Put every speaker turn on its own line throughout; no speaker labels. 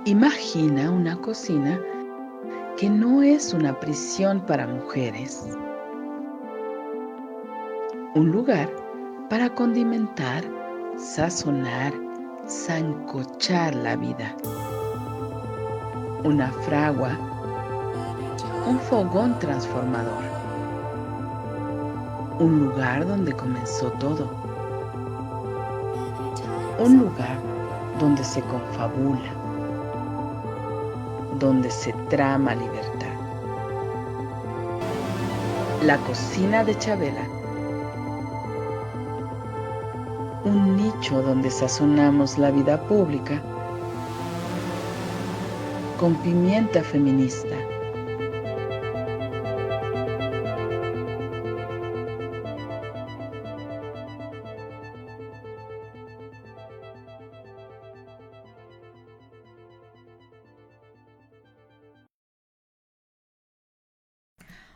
Imagina una cocina que no es una prisión para mujeres, un lugar para condimentar, sazonar, sancochar la vida. Una fragua, un fogón transformador, un lugar donde comenzó todo, un lugar donde se confabula, donde se trama libertad. La cocina de Chabela, un nicho donde sazonamos la vida pública con pimienta feminista.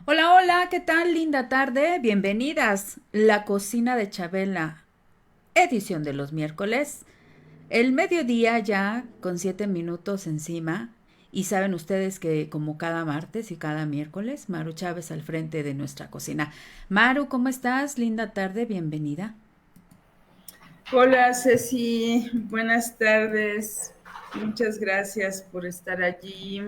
Hola, hola, ¿qué tal? Linda tarde, bienvenidas. La cocina de Chabela, edición de los miércoles. El mediodía ya con 7 minutos encima. Y saben ustedes que como cada martes y cada miércoles, Maru Chávez al frente de nuestra cocina. Maru, ¿cómo estás? Linda tarde, bienvenida.
Hola Ceci, buenas tardes. Muchas gracias por estar allí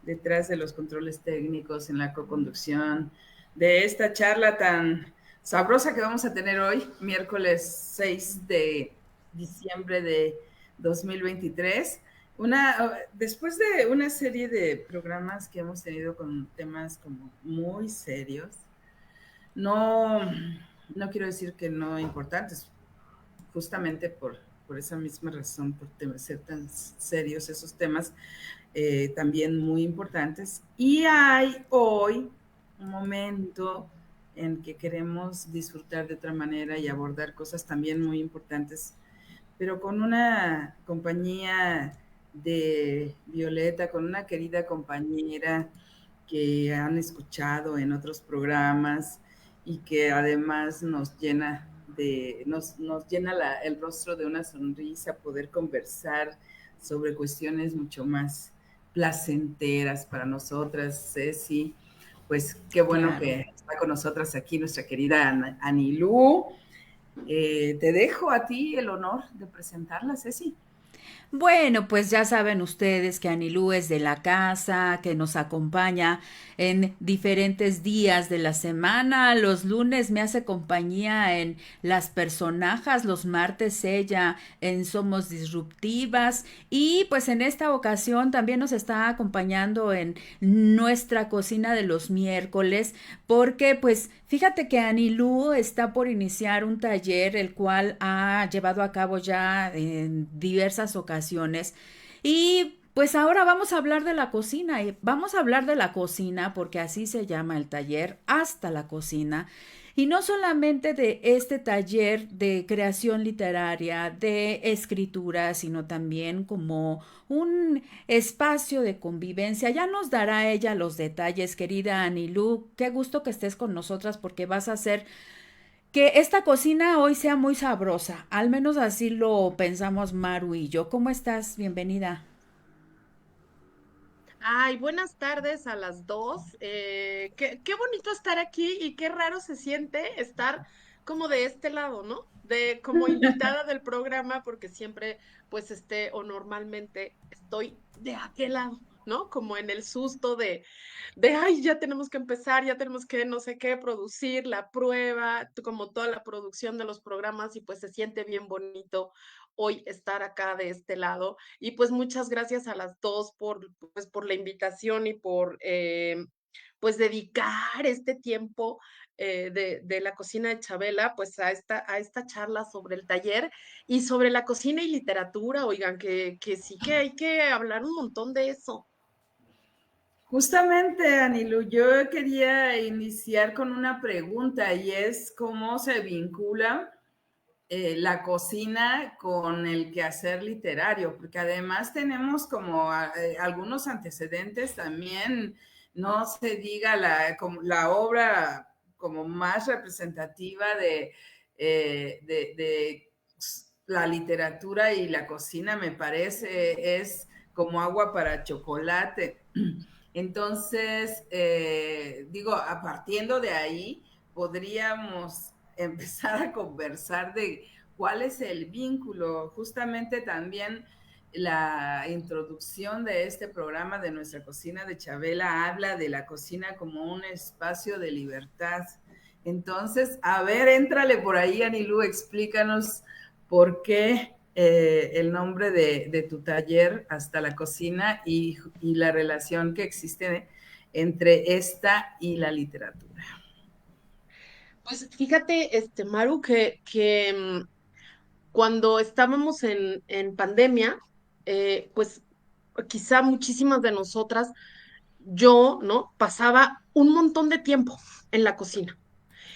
detrás de los controles técnicos en la coconducción de esta charla tan sabrosa que vamos a tener hoy, miércoles 6 de diciembre de 2023. Después de una serie de programas que hemos tenido con temas como muy serios, no, no quiero decir que no importantes, justamente por esa misma razón, por ser tan serios esos temas, también muy importantes. Y hay hoy un momento en que queremos disfrutar de otra manera y abordar cosas también muy importantes, pero con una compañía de Violeta, con una querida compañera que han escuchado en otros programas y que además nos llena el rostro de una sonrisa, poder conversar sobre cuestiones mucho más placenteras para nosotras, Ceci. Pues qué bueno
Claro.
que está con nosotras aquí nuestra querida Anilú. Te dejo a ti el honor de presentarla, Ceci.
Bueno, pues ya saben ustedes que Anilú es de la casa, que nos acompaña en diferentes días de la semana. Los lunes me hace compañía en Las Personajas, los martes ella en Somos Disruptivas y pues en esta ocasión también nos está acompañando en nuestra cocina de los miércoles porque pues fíjate que Anilú está por iniciar un taller el cual ha llevado a cabo ya en diversas ocasiones y pues ahora vamos a hablar de la cocina y vamos a hablar de la cocina porque así se llama el taller, hasta la cocina. Y no solamente de este taller de creación literaria, de escritura, sino también como un espacio de convivencia. Ya nos dará ella los detalles, querida Anilú. Qué gusto que estés con nosotras porque vas a hacer que esta cocina hoy sea muy sabrosa. Al menos así lo pensamos Maru y yo. ¿Cómo estás? Bienvenida.
Ay, buenas tardes a las dos. Qué bonito estar aquí y qué raro se siente estar como de este lado, ¿no? De como invitada del programa, porque siempre, pues, o normalmente estoy de aquel lado, ¿no? Como en el susto ay, ya tenemos que empezar, ya tenemos que no sé qué, producir la prueba, como toda la producción de los programas y pues se siente bien bonito hoy estar acá de este lado. Y pues muchas gracias a las dos pues, por la invitación y por pues dedicar este tiempo de la cocina de Chabela, pues a esta charla sobre el taller y sobre la cocina y literatura, oigan, que sí que hay que hablar un montón de eso.
Justamente, Anilu, yo quería iniciar con una pregunta y es cómo se vincula la cocina con el quehacer literario, porque además tenemos como algunos antecedentes también, no se diga como la obra como más representativa de la literatura y la cocina, me parece, es como agua para chocolate. Entonces, partiendo de ahí, podríamos empezar a conversar de cuál es el vínculo. Justamente también la introducción de este programa de Nuestra Cocina de Chabela habla de la cocina como un espacio de libertad. Entonces, a ver, éntrale por ahí, Anilú, explícanos por qué el nombre de tu taller, Hasta la Cocina, y la relación que existe entre esta y la literatura.
Pues fíjate, Maru, que cuando estábamos en pandemia, pues quizá muchísimas de nosotras, yo, ¿no? Pasaba un montón de tiempo en la cocina.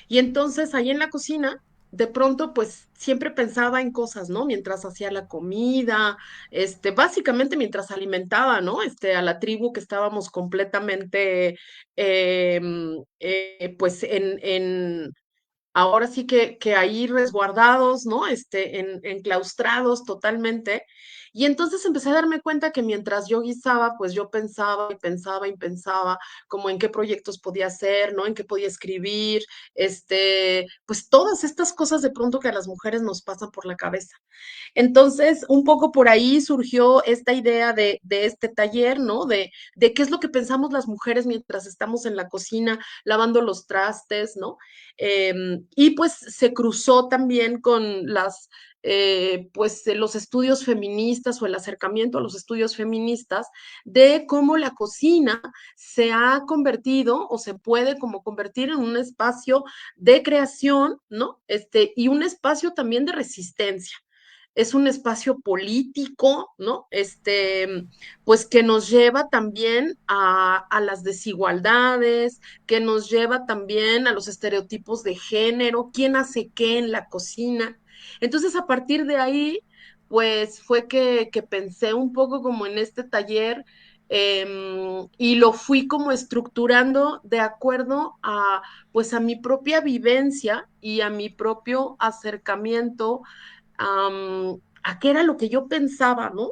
Y entonces ahí en la cocina, de pronto, pues siempre pensaba en cosas, ¿no? Mientras hacía la comida, básicamente mientras alimentaba, ¿no? A la tribu que estábamos completamente, pues ahora sí que ahí resguardados, ¿no? Enclaustrados totalmente. Y entonces empecé a darme cuenta que mientras yo guisaba, pues yo pensaba y pensaba y pensaba como en qué proyectos podía hacer, ¿no? En qué podía escribir, pues todas estas cosas de pronto que a las mujeres nos pasan por la cabeza. Entonces, un poco por ahí surgió esta idea de este taller, ¿no? De qué es lo que pensamos las mujeres mientras estamos en la cocina lavando los trastes, ¿no? Y pues se cruzó también con los estudios feministas o el acercamiento a los estudios feministas de cómo la cocina se ha convertido o se puede como convertir en un espacio de creación, ¿no? Y un espacio también de resistencia. Es un espacio político, ¿no? Pues que nos lleva también a las desigualdades, que nos lleva también a los estereotipos de género, quién hace qué en la cocina. Entonces, a partir de ahí, pues fue que pensé un poco como en este taller y lo fui como estructurando de acuerdo pues a mi propia vivencia y a mi propio acercamiento a qué era lo que yo pensaba, ¿no?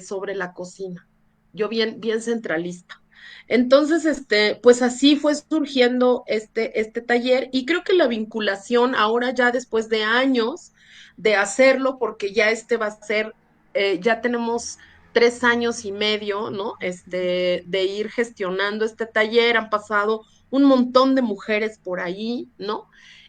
Sobre la cocina. Yo bien, bien centralista. Entonces, pues así fue surgiendo este taller y creo que la vinculación ahora ya después de años de hacerlo, porque ya va a ser, ya tenemos 3 años y medio, ¿no? De ir gestionando este taller, han pasado un montón de mujeres por ahí, ¿no?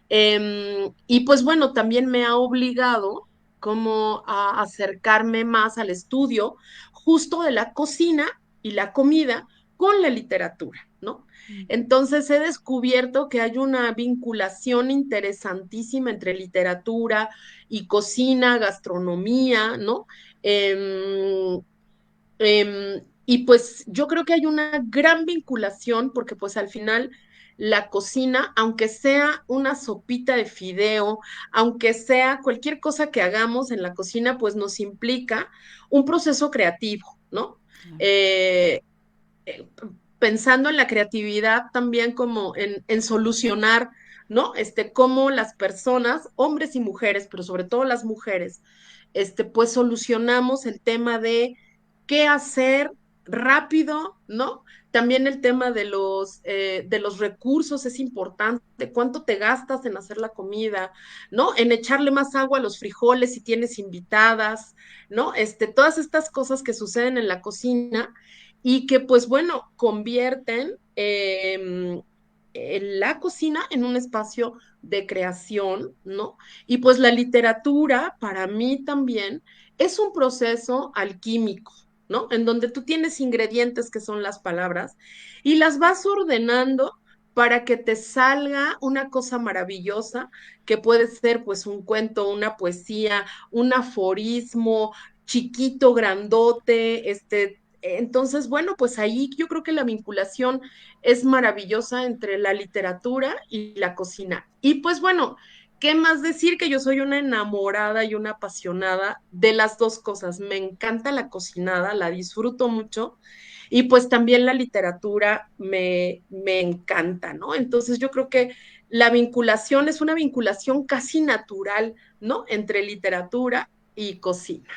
Y pues bueno, también me ha obligado como a acercarme más al estudio justo de la cocina y la comida con la literatura, ¿no? Entonces he descubierto que hay una vinculación interesantísima entre literatura y cocina, gastronomía, ¿no? Em, y pues yo creo que hay una gran vinculación porque pues al final la cocina, aunque sea una sopita de fideo, aunque sea cualquier cosa que hagamos en la cocina, pues nos implica un proceso creativo, ¿no? Eh, eh, Pensando en la creatividad también como en solucionar, ¿no? Cómo las personas, hombres y mujeres, pero sobre todo las mujeres, pues solucionamos el tema de qué hacer rápido, ¿no? También el tema de los recursos es importante, cuánto te gastas en hacer la comida, ¿no? En echarle más agua a los frijoles si tienes invitadas, ¿no? Todas estas cosas que suceden en la cocina y que, pues bueno, convierten la cocina en un espacio de creación, ¿no? Y pues la literatura, para mí también, es un proceso alquímico, ¿no? En donde tú tienes ingredientes que son las palabras y las vas ordenando para que te salga una cosa maravillosa que puede ser pues un cuento, una poesía, un aforismo chiquito, grandote, entonces, bueno, pues ahí yo creo que la vinculación es maravillosa entre la literatura y la cocina. Y pues bueno, ¿qué más decir? Que yo soy una enamorada y una apasionada de las dos cosas. Me encanta la cocinada, la disfruto mucho y pues también la literatura me encanta, ¿no? Entonces yo creo que la vinculación es una vinculación casi natural, ¿no? Entre literatura y cocina.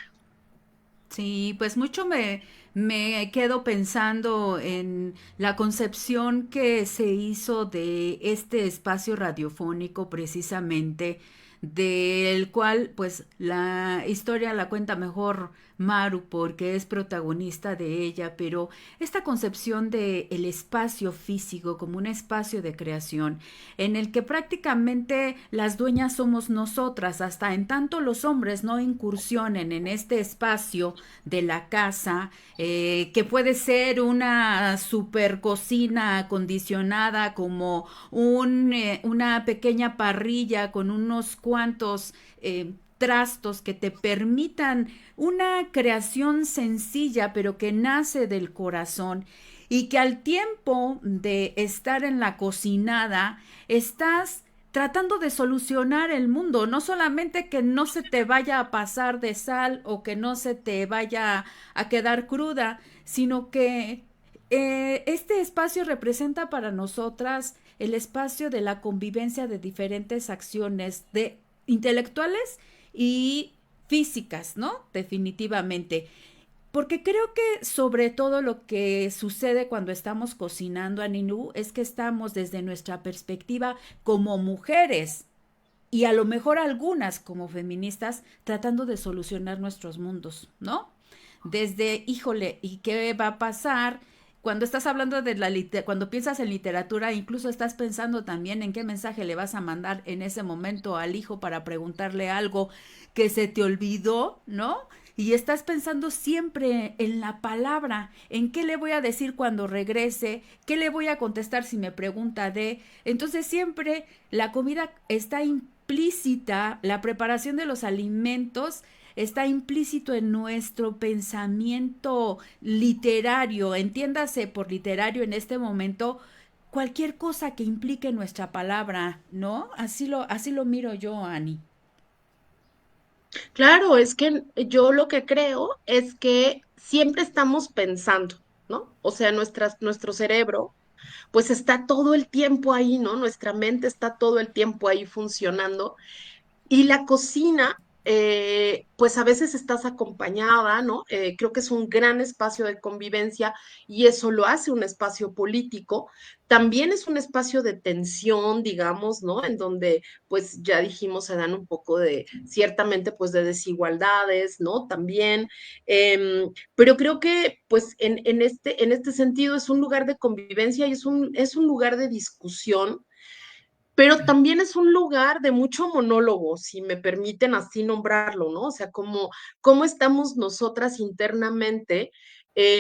Sí, pues mucho me quedo pensando en la concepción que se hizo de este espacio radiofónico precisamente, del cual pues la historia la cuenta mejor Maru porque es protagonista de ella, pero esta concepción de el espacio físico como un espacio de creación en el que prácticamente las dueñas somos nosotras, hasta en tanto los hombres no incursionen en este espacio de la casa, que puede ser una super cocina acondicionada como una pequeña parrilla con unos cuantos trastos que te permitan una creación sencilla pero que nace del corazón y que al tiempo de estar en la cocinada estás tratando de solucionar el mundo, no solamente que no se te vaya a pasar de sal o que no se te vaya a quedar cruda, sino que este espacio representa para nosotras el espacio de la convivencia de diferentes acciones de intelectuales y físicas, ¿no? Definitivamente. Porque creo que sobre todo lo que sucede cuando estamos cocinando a Ninú es que estamos desde nuestra perspectiva como mujeres y a lo mejor algunas como feministas tratando de solucionar nuestros mundos, ¿no? Desde, híjole, ¿y qué va a pasar? Cuando estás hablando de cuando piensas en literatura, incluso estás pensando también en qué mensaje le vas a mandar en ese momento al hijo para preguntarle algo que se te olvidó, ¿no? Y estás pensando siempre en la palabra, en qué le voy a decir cuando regrese, qué le voy a contestar si me pregunta de. Entonces siempre la comida está implícita, la preparación de los alimentos está implícito en nuestro pensamiento literario, entiéndase por literario en este momento cualquier cosa que implique nuestra palabra, ¿no? Así lo miro yo, Ani.
Claro, es que yo lo que creo es que siempre estamos pensando, ¿no? O sea, nuestro cerebro, pues está todo el tiempo ahí, ¿no? Nuestra mente está todo el tiempo ahí funcionando. Y la cocina, pues a veces estás acompañada, ¿no? Creo que es un gran espacio de convivencia y eso lo hace un espacio político. También es un espacio de tensión, digamos, ¿no? En donde, pues ya dijimos, se dan un poco de, ciertamente, pues de desigualdades, ¿no? También, pero creo que, pues en este sentido es un lugar de convivencia y es un lugar de discusión, pero también es un lugar de mucho monólogo, si me permiten así nombrarlo, ¿no? O sea, cómo estamos nosotras internamente,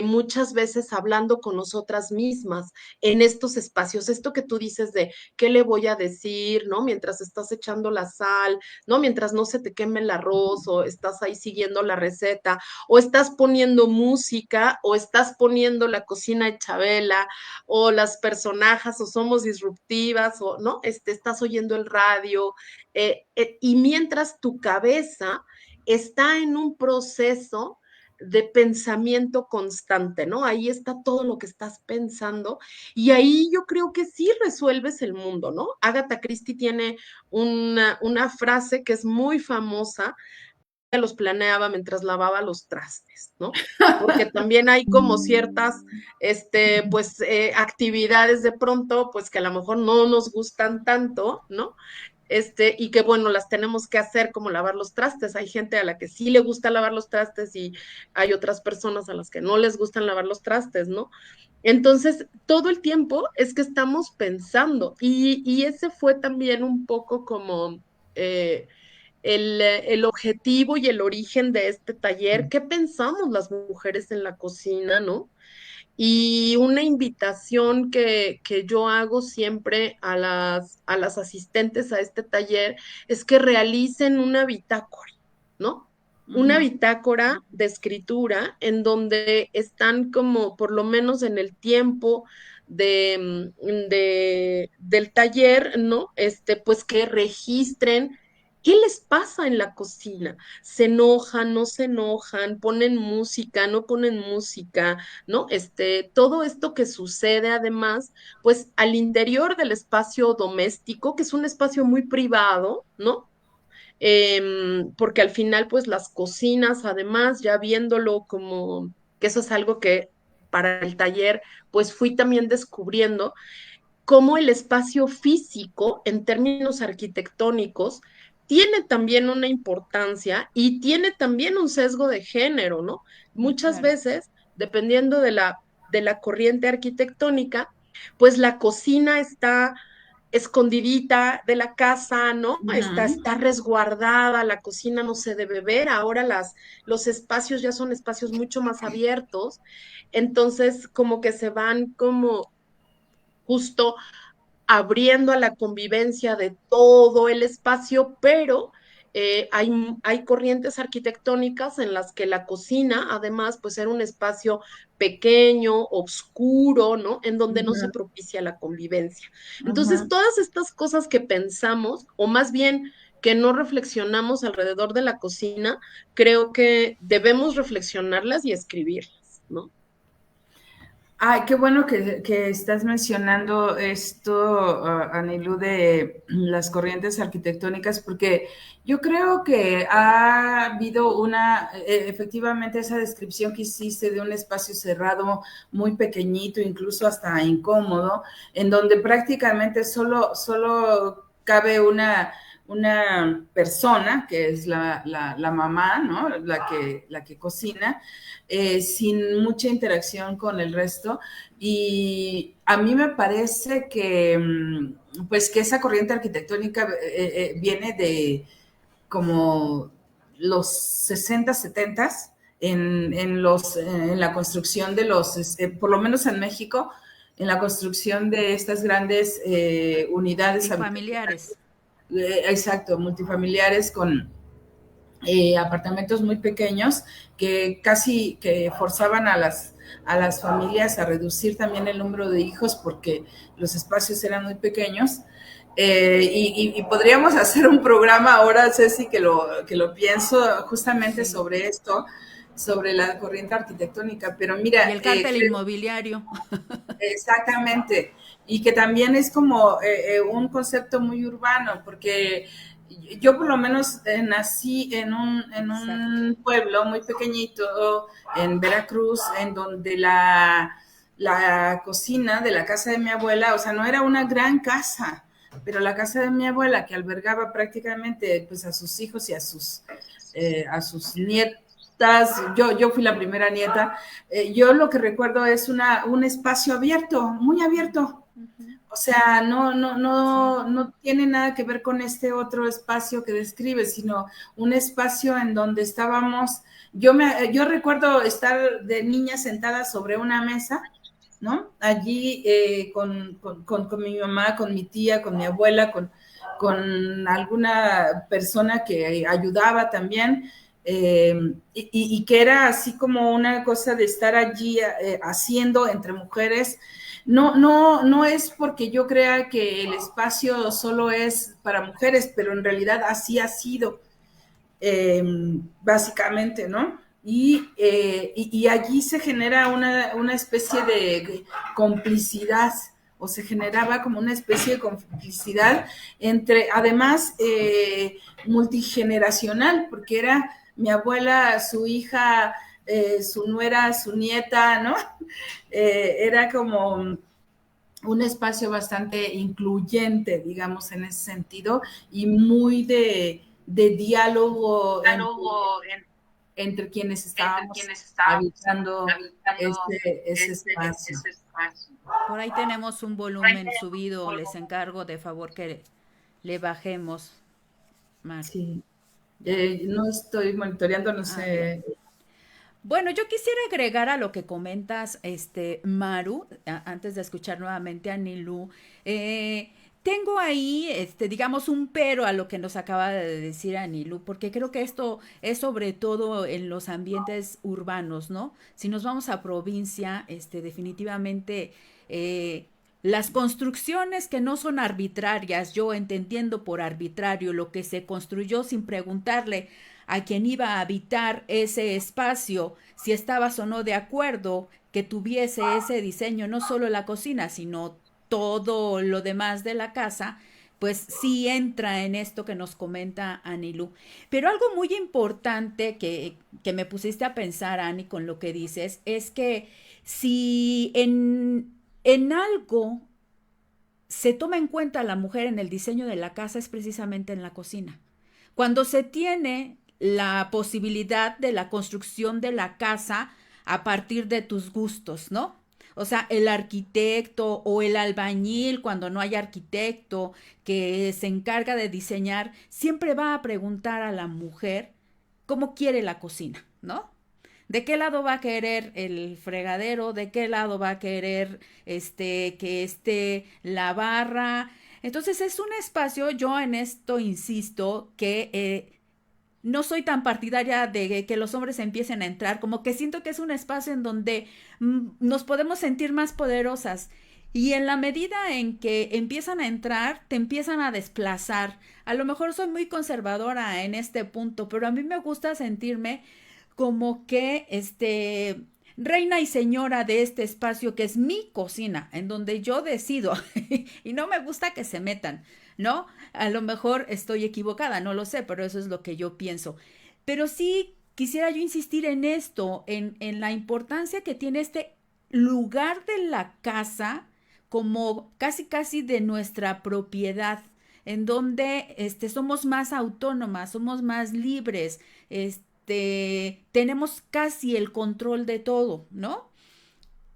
muchas veces hablando con nosotras mismas en estos espacios. Esto que tú dices de qué le voy a decir, ¿no? Mientras estás echando la sal, ¿no? Mientras no se te queme el arroz o estás ahí siguiendo la receta o estás poniendo música o estás poniendo la cocina de Chabela o las personajes o somos disruptivas o no, estás oyendo el radio y mientras tu cabeza está en un proceso de pensamiento constante, ¿no? Ahí está todo lo que estás pensando y ahí yo creo que sí resuelves el mundo, ¿no? Agatha Christie tiene una frase que es muy famosa, los planeaba mientras lavaba los trastes, ¿no? Porque también hay como ciertas, pues, actividades de pronto, pues, que a lo mejor no nos gustan tanto, ¿no? Y que bueno, las tenemos que hacer como lavar los trastes. Hay gente a la que sí le gusta lavar los trastes y hay otras personas a las que no les gustan lavar los trastes, ¿no? Entonces, todo el tiempo es que estamos pensando y ese fue también un poco como el objetivo y el origen de este taller, qué pensamos las mujeres en la cocina, ¿no? Y una invitación que yo hago siempre a las asistentes a este taller es que realicen una bitácora, ¿no? Una bitácora de escritura en donde están como, por lo menos en el tiempo del taller, ¿no? Pues que registren qué les pasa en la cocina. ¿Se enojan, no se enojan? ¿Ponen música, no ponen música? ¿No? Todo esto que sucede además, pues al interior del espacio doméstico, que es un espacio muy privado, ¿no? porque al final pues las cocinas, además, ya viéndolo como que eso es algo que para el taller pues fui también descubriendo cómo el espacio físico en términos arquitectónicos tiene también una importancia y tiene también un sesgo de género, ¿no? Muchas
Claro.
veces, dependiendo de la corriente arquitectónica, pues la cocina está escondidita de la casa, ¿no?
Ujú.
Está resguardada, la cocina no se debe ver, ahora los espacios ya son espacios mucho más abiertos, entonces como que se van como justo abriendo a la convivencia de todo el espacio, pero hay corrientes arquitectónicas en las que la cocina, además, pues era un espacio pequeño, oscuro, ¿no? En donde no se
Ujú,
propicia la convivencia. Entonces,
ujú.
todas estas cosas que pensamos, o más bien que no reflexionamos alrededor de la cocina, creo que debemos reflexionarlas y escribirlas, ¿no?
Ay, qué bueno que estás mencionando esto, Anilú, de las corrientes arquitectónicas, porque yo creo que ha habido efectivamente esa descripción que hiciste de un espacio cerrado muy pequeñito, incluso hasta incómodo, en donde prácticamente solo cabe una persona, que es la mamá, ¿no? La que cocina, sin mucha interacción con el resto. Y a mí me parece que, pues, que esa corriente arquitectónica viene de como los 60, 70 en la construcción de por lo menos en México, en la construcción de estas grandes unidades habitacionales,
Multifamiliares.
exacto, multifamiliares con apartamentos muy pequeños que casi que forzaban a las familias a reducir también el número de hijos porque los espacios eran muy pequeños. Y podríamos hacer un programa ahora, Ceci, que lo pienso justamente
Sí.
sobre esto, sobre la corriente arquitectónica, pero
Y
mira,
el cártel inmobiliario.
exactamente, y que también es como un concepto muy urbano, porque yo por lo menos nací en
Exacto.
un pueblo muy pequeñito en Veracruz, en donde la cocina de la casa de mi abuela, o sea, no era una gran casa, pero la casa de mi abuela que albergaba prácticamente pues a sus hijos y a sus nietos, yo fui la primera nieta, yo lo que recuerdo es un espacio abierto, muy abierto.
Ujú.
O sea,
Sí.
no tiene nada que ver con este otro espacio que describe, sino un espacio en donde estábamos. Yo recuerdo estar de niña sentada sobre una mesa, ¿no? Allí con mi mamá, con mi tía, con mi abuela, con alguna persona que ayudaba también, y que era así como una cosa de estar allí haciendo entre mujeres. No es porque yo crea que el espacio solo es para mujeres, pero en realidad así ha sido, eh, básicamente, ¿no? Y allí se genera una especie de complicidad, o se generaba como una especie de complicidad entre, además, multigeneracional, porque era mi abuela, su hija, su nuera, su nieta, ¿no? Era como un espacio bastante incluyente, digamos, en ese sentido, y muy de diálogo entre quienes estábamos habitando ese espacio.
Por ahí tenemos un volumen subido. Les encargo de favor que le bajemos, Mar.
Sí.
Ya.
No estoy monitoreando, no
Ah, bien.
sé.
Bueno, yo quisiera agregar a lo que comentas, Maru, antes de escuchar nuevamente a Nilú. eh, Tengo ahí, digamos, un pero a lo que nos acaba de decir Anilú, porque creo que esto es sobre todo en los ambientes urbanos, ¿no? Si nos vamos a provincia, definitivamente las construcciones que no son arbitrarias, yo entendiendo por arbitrario lo que se construyó sin preguntarle a quien iba a habitar ese espacio, si estabas o no de acuerdo que tuviese ese diseño, no solo la cocina, sino todo lo demás de la casa, pues sí entra en esto que nos comenta Anilú. Pero algo muy importante que me pusiste a pensar, Ani, con lo que dices, es que si en algo se toma en cuenta a la mujer en el diseño de la casa es precisamente en la cocina. Cuando se tiene la posibilidad de la construcción de la casa a partir de tus gustos, ¿no? O sea, el arquitecto o el albañil, cuando no hay arquitecto que se encarga de diseñar, siempre va a preguntar a la mujer cómo quiere la cocina, ¿no? ¿De qué lado va a querer el fregadero? ¿De qué lado va a querer que esté la barra? Entonces es un espacio, yo en esto insisto, que no soy tan partidaria de que los hombres empiecen a entrar, como que siento que es un espacio en donde nos podemos sentir más poderosas. Y en la medida en que empiezan a entrar, te empiezan a desplazar. A lo mejor soy muy conservadora en este punto, pero a mí me gusta sentirme como que reina y señora de este espacio que es mi cocina, en donde yo decido y no me gusta que se metan, ¿no? A lo mejor estoy equivocada, no lo sé, pero eso es lo que yo pienso. Pero sí quisiera yo insistir en esto, en la importancia que tiene este lugar de la casa como casi casi de nuestra propiedad, en donde somos más autónomas, somos más libres, tenemos casi el control de todo, ¿no?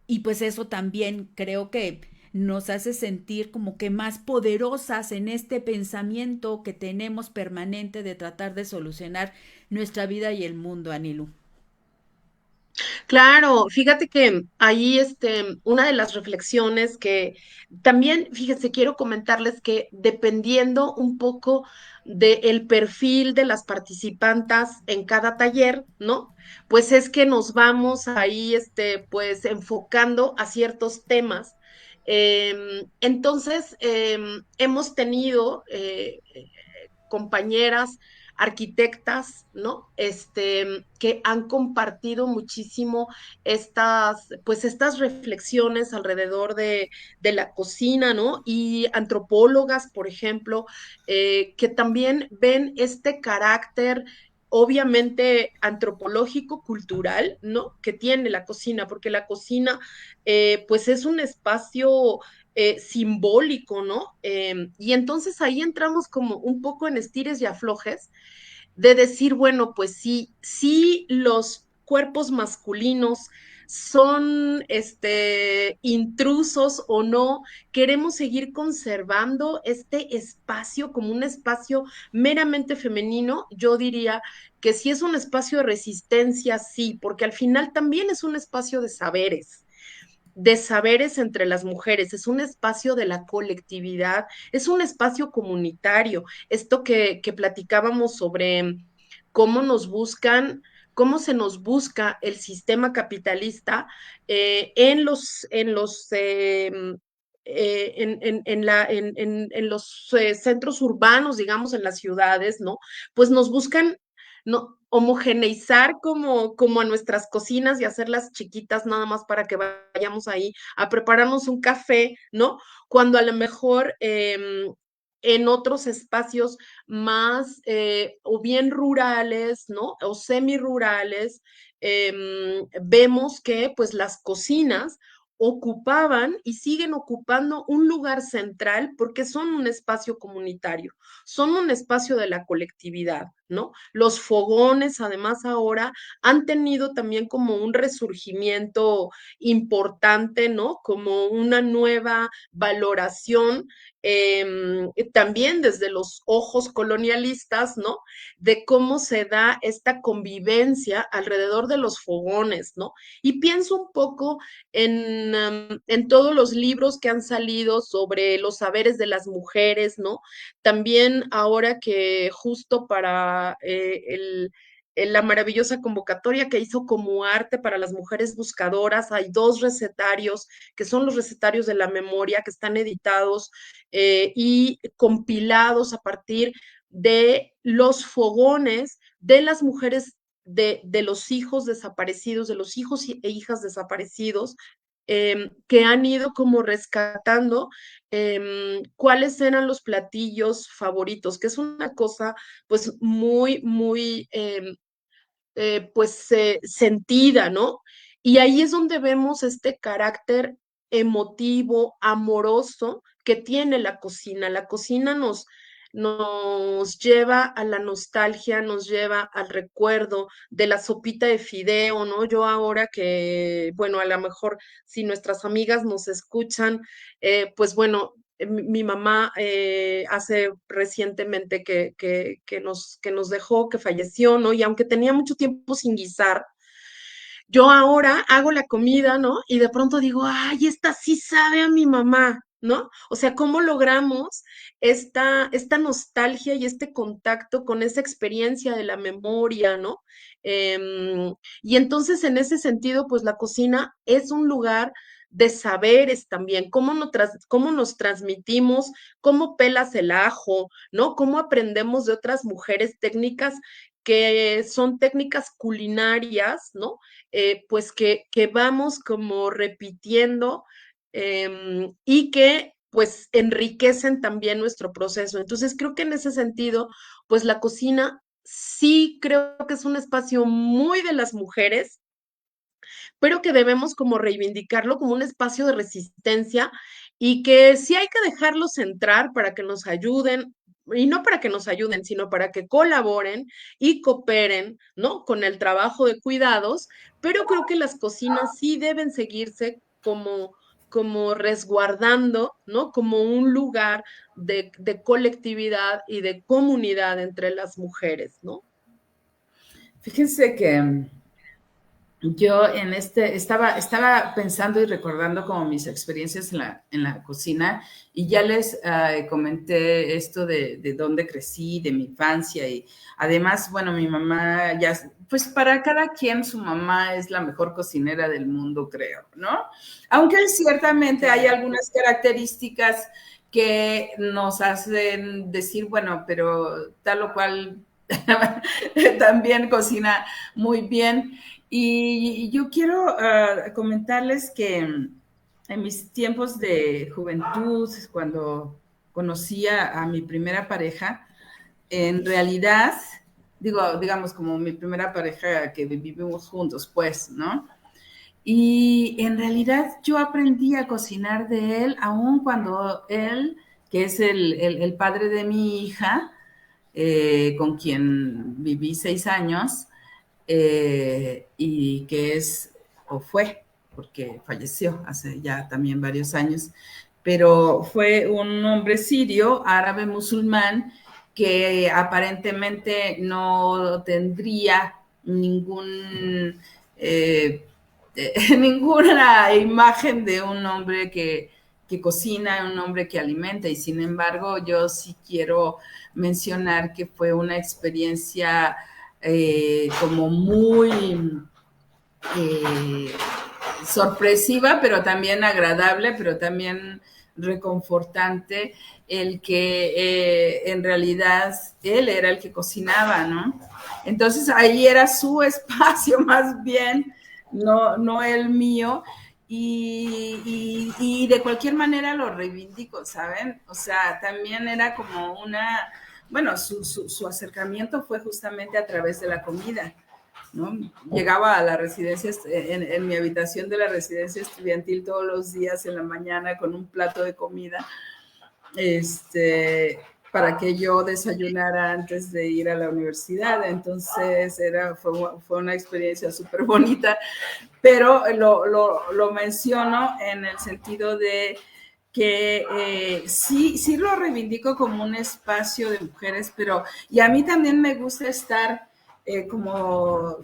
Y pues eso también creo que nos hace sentir como que más poderosas en este pensamiento que tenemos permanente de tratar de solucionar nuestra vida y el mundo, Anilu.
Claro, fíjate que ahí una de las reflexiones que también, fíjese, quiero comentarles que dependiendo un poco del perfil de las participantes en cada taller, ¿no? Pues es que nos vamos ahí, pues enfocando a ciertos temas. Entonces, hemos tenido compañeras arquitectas, ¿no? Que han compartido muchísimo pues estas reflexiones alrededor de la cocina, ¿no? Y antropólogas, por ejemplo, que también ven este carácter obviamente antropológico, cultural, ¿no? Que tiene la cocina, porque la cocina, pues es un espacio simbólico, ¿no? Y entonces ahí entramos como un poco en estires y aflojes de decir, bueno, pues sí, sí los cuerpos masculinos son intrusos o no, queremos seguir conservando este espacio como un espacio meramente femenino, yo diría que sí es un espacio de resistencia, sí, porque al final también es un espacio de saberes entre las mujeres, es un espacio de la colectividad, es un espacio comunitario. Esto que platicábamos sobre cómo nos buscan, cómo se nos busca el sistema capitalista en los centros urbanos, digamos, en las ciudades, ¿no? Pues nos buscan no, homogeneizar como a nuestras cocinas y hacerlas chiquitas nada más para que vayamos ahí a prepararnos un café, ¿no? Cuando a lo mejor en otros espacios más o bien rurales, ¿no? O semirurales, vemos que pues las cocinas ocupaban y siguen ocupando un lugar central porque son un espacio comunitario, son un espacio de la colectividad, ¿no? Los fogones, además, ahora han tenido también como un resurgimiento importante, ¿no? Como una nueva valoración también desde los ojos colonialistas, ¿no? De cómo se da esta convivencia alrededor de los fogones, ¿no? Y pienso un poco en todos los libros que han salido sobre los saberes de las mujeres, ¿no? También ahora que justo para la maravillosa convocatoria que hizo como arte para las mujeres buscadoras. Hay dos recetarios que son los recetarios de la memoria que están editados y compilados a partir de los fogones de las mujeres de los hijos desaparecidos, de los hijos e hijas desaparecidos que han ido como rescatando cuáles eran los platillos favoritos, que es una cosa pues muy, muy pues sentida, ¿no? Y ahí es donde vemos este carácter emotivo, amoroso que tiene la cocina. La cocina nos lleva a la nostalgia, nos lleva al recuerdo de la sopita de fideo, ¿no? Yo ahora que, bueno, a lo mejor si nuestras amigas nos escuchan, pues bueno, mi mamá hace recientemente que nos dejó, que falleció, ¿no? Y aunque tenía mucho tiempo sin guisar, yo ahora hago la comida, ¿no? Y de pronto digo, ay, esta sí sabe a mi mamá, ¿no? O sea, ¿cómo logramos esta nostalgia y este contacto con esa experiencia de la memoria, ¿no? Y entonces, en ese sentido, pues la cocina es un lugar de saberes también, cómo nos transmitimos, cómo pelas el ajo, ¿no? Cómo aprendemos de otras mujeres técnicas que son técnicas culinarias, ¿no? Pues que vamos como repitiendo y que pues enriquecen también nuestro proceso. Entonces creo que en ese sentido, pues la cocina sí creo que es un espacio muy de las mujeres, pero que debemos como reivindicarlo como un espacio de resistencia y que sí hay que dejarlos entrar para que nos ayuden, y no para que nos ayuden, sino para que colaboren y cooperen, ¿no? Con el trabajo de cuidados, pero creo que las cocinas sí deben seguirse como resguardando, ¿no? Como un lugar de colectividad y de comunidad entre las mujeres, ¿no?
Fíjense que yo estaba pensando y recordando como mis experiencias en la cocina y ya les comenté esto de dónde crecí, de mi infancia y además, bueno, mi mamá ya, pues para cada quien su mamá es la mejor cocinera del mundo, creo, ¿no? Aunque ciertamente hay algunas características que nos hacen decir, bueno, pero tal o cual también cocina muy bien. Y yo quiero comentarles que en mis tiempos de juventud, cuando conocía a mi primera pareja, en realidad, digamos como mi primera pareja que vivimos juntos, pues, ¿no? Y en realidad yo aprendí a cocinar de él, aun cuando él, que es el padre de mi hija, con quien viví 6 años, y que es, o fue, porque falleció hace ya también varios años, pero fue un hombre sirio, árabe musulmán, que aparentemente no tendría ninguna imagen de un hombre que cocina, un hombre que alimenta, y sin embargo yo sí quiero mencionar que fue una experiencia como muy sorpresiva, pero también agradable, pero también reconfortante, el que en realidad él era el que cocinaba, ¿no? Entonces ahí era su espacio más bien, no el mío, y de cualquier manera lo reivindico, ¿saben? O sea, también era como bueno, su acercamiento fue justamente a través de la comida, ¿no? Llegaba a la residencia, en mi habitación de la residencia estudiantil todos los días en la mañana con un plato de comida, para que yo desayunara antes de ir a la universidad. Entonces fue una experiencia súper bonita, pero lo menciono en el sentido de que sí lo reivindico como un espacio de mujeres, pero y a mí también me gusta estar como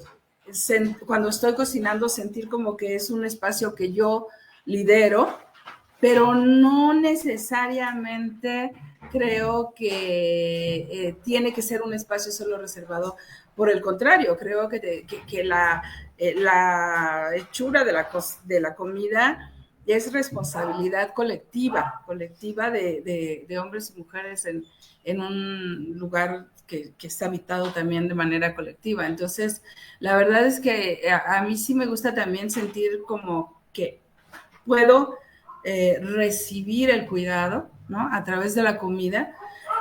cuando estoy cocinando, sentir como que es un espacio que yo lidero, pero no necesariamente creo que tiene que ser un espacio solo reservado. Por el contrario, creo que la hechura de la comida es responsabilidad colectiva de hombres y mujeres en un lugar que está habitado también de manera colectiva. Entonces, la verdad es que a mí sí me gusta también sentir como que puedo recibir el cuidado, ¿no? A través de la comida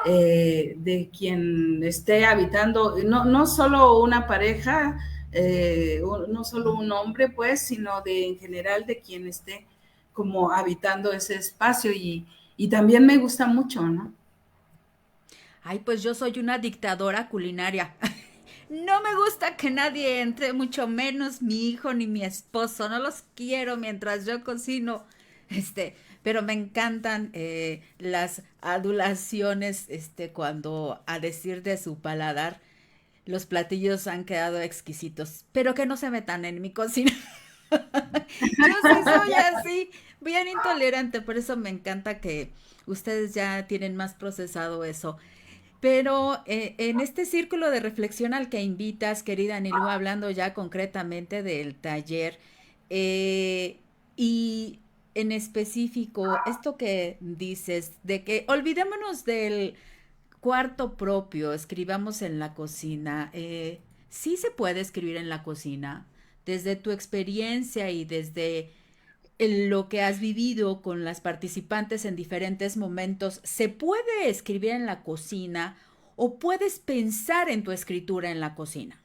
de quien esté habitando, no solo una pareja, no solo un hombre, pues, sino en general de quien esté como habitando ese espacio y también me gusta mucho, ¿no?
Ay, pues yo soy una dictadora culinaria. No me gusta que nadie entre, mucho menos mi hijo ni mi esposo. No los quiero mientras yo cocino. Pero me encantan las adulaciones, cuando a decir de su paladar, los platillos han quedado exquisitos, pero que no se metan en mi cocina. Yo sí soy así, bien intolerante, por eso me encanta que ustedes ya tienen más procesado eso. Pero en este círculo de reflexión al que invitas, querida Anilú, hablando ya concretamente del taller, eh, y en específico, esto que dices, de que olvidémonos del cuarto propio, escribamos en la cocina, sí se puede escribir en la cocina, desde tu experiencia y desde lo que has vivido con las participantes en diferentes momentos, ¿se puede escribir en la cocina o puedes pensar en tu escritura en la cocina?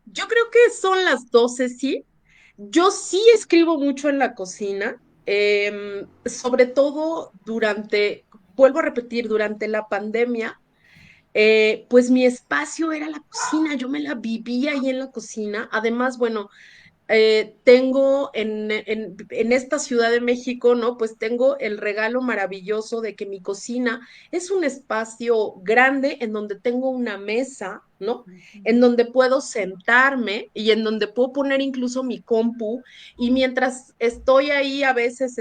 Yo creo que son las 12, sí. Yo sí escribo mucho en la cocina, sobre todo vuelvo a repetir, durante la pandemia, pues mi espacio era la cocina, yo me la vivía ahí en la cocina. Además, bueno, tengo en esta Ciudad de México, ¿no? Pues tengo el regalo maravilloso de que mi cocina es un espacio grande en donde tengo una mesa, ¿no? En donde puedo sentarme y en donde puedo poner incluso mi compu y mientras estoy ahí a veces,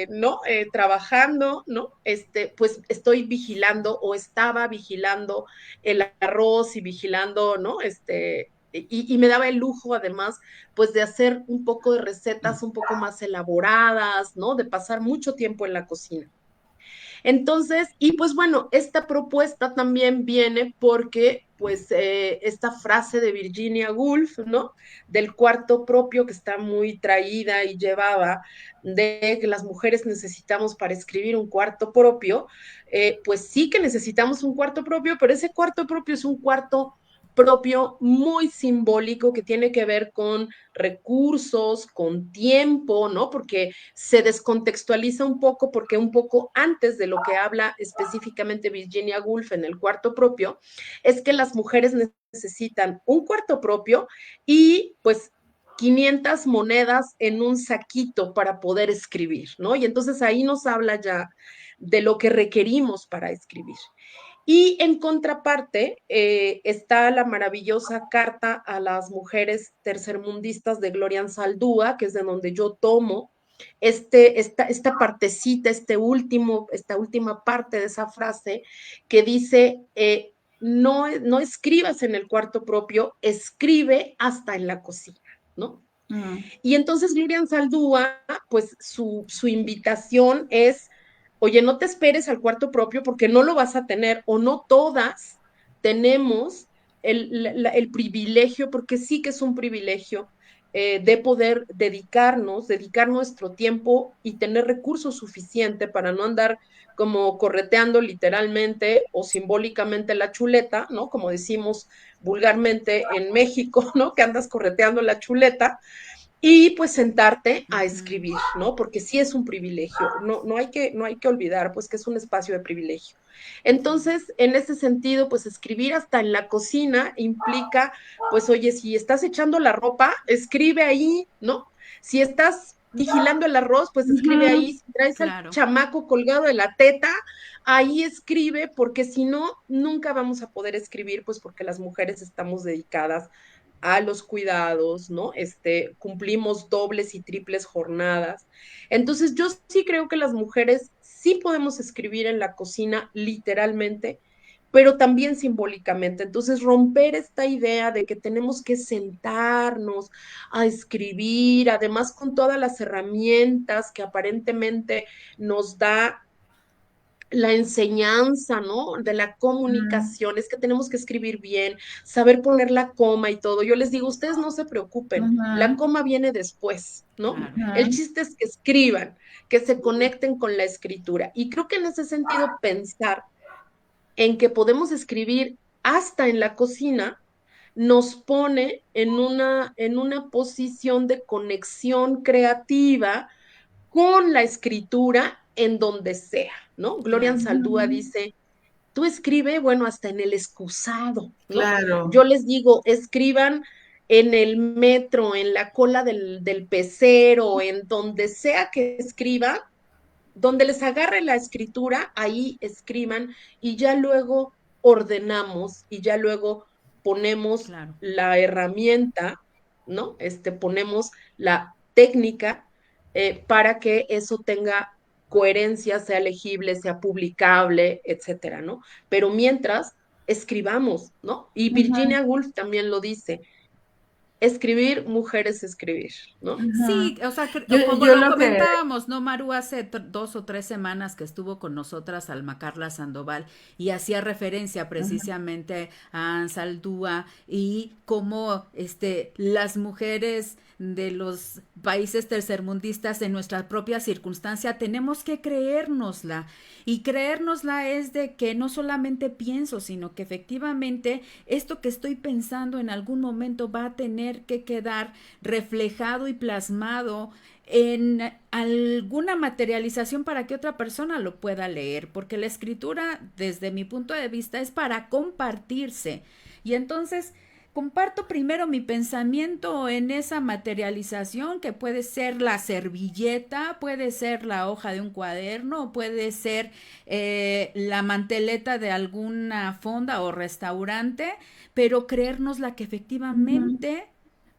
¿no? Trabajando, ¿no? Pues estoy vigilando o estaba vigilando el arroz y vigilando, ¿no? Y me daba el lujo además, pues de hacer un poco de recetas un poco más elaboradas, ¿no? De pasar mucho tiempo en la cocina. Entonces, y pues bueno, esta propuesta también viene porque, pues, esta frase de Virginia Woolf, ¿no? Del cuarto propio que está muy traída y llevaba de que las mujeres necesitamos para escribir un cuarto propio, pues sí que necesitamos un cuarto propio, pero ese cuarto propio es un cuarto propio muy simbólico que tiene que ver con recursos, con tiempo, ¿no? Porque se descontextualiza un poco porque un poco antes de lo que habla específicamente Virginia Woolf en el cuarto propio, es que las mujeres necesitan un cuarto propio y pues 500 monedas en un saquito para poder escribir, ¿no? Y entonces ahí nos habla ya de lo que requerimos para escribir. Y en contraparte está la maravillosa carta a las mujeres tercermundistas de Gloria Saldúa, que es de donde yo tomo esta partecita, esta última parte de esa frase que dice, no escribas en el cuarto propio, escribe hasta en la cocina, ¿no? Y entonces Gloria Saldúa, pues su invitación es, oye, no te esperes al cuarto propio porque no lo vas a tener o no todas tenemos el privilegio, porque sí que es un privilegio, de poder dedicar nuestro tiempo y tener recursos suficientes para no andar como correteando literalmente o simbólicamente la chuleta, ¿no? Como decimos vulgarmente en México, ¿no? Que andas correteando la chuleta, y pues sentarte a escribir, ¿no? Porque sí es un privilegio, no hay que olvidar pues que es un espacio de privilegio. Entonces, en ese sentido, pues escribir hasta en la cocina implica, pues oye, si estás echando la ropa, escribe ahí, ¿no? Si estás vigilando el arroz, pues escribe ahí, si traes al
Claro.
chamaco colgado de la teta, ahí escribe, porque si no, nunca vamos a poder escribir, pues porque las mujeres estamos dedicadas a los cuidados, ¿no? Cumplimos dobles y triples jornadas. Entonces, yo sí creo que las mujeres sí podemos escribir en la cocina literalmente, pero también simbólicamente. Entonces, romper esta idea de que tenemos que sentarnos a escribir, además con todas las herramientas que aparentemente nos da la enseñanza, ¿no? De la comunicación, es que tenemos que escribir bien, saber poner la coma y todo. Yo les digo, ustedes no se preocupen, la coma viene después, ¿no?
Claro.
El chiste es que escriban, que se conecten con la escritura. Y creo que en ese sentido pensar en que podemos escribir hasta en la cocina nos pone en una posición de conexión creativa con la escritura en donde sea, ¿no? Gloria
Claro.
Saldúa dice, tú escribe, bueno, hasta en el excusado, ¿no?
Claro.
Yo les digo, escriban en el metro, en la cola del pecero, en donde sea que escriban, donde les agarre la escritura, ahí escriban y ya luego ordenamos y ya luego ponemos
Claro.
la herramienta, ¿no? Ponemos la técnica para que eso tenga coherencia, sea legible, sea publicable, etcétera, ¿no? Pero mientras, escribamos, ¿no? Y Virginia Woolf también lo dice, escribir, mujeres, escribir, ¿no?
Sí, o sea, como
Yo
lo
lo que,
comentábamos, ¿no, Maru? Hace 2 o 3 semanas que estuvo con nosotras Alma Carla Sandoval y hacía referencia precisamente a Ansaldúa y cómo las mujeres de los países tercermundistas en nuestra propia circunstancia tenemos que creérnosla. Y creérnosla es de que no solamente pienso, sino que efectivamente esto que estoy pensando en algún momento va a tener que quedar reflejado y plasmado en alguna materialización para que otra persona lo pueda leer, porque la escritura, desde mi punto de vista, es para compartirse. Y entonces comparto primero mi pensamiento en esa materialización que puede ser la servilleta, puede ser la hoja de un cuaderno, puede ser la manteleta de alguna fonda o restaurante, pero creernos la que efectivamente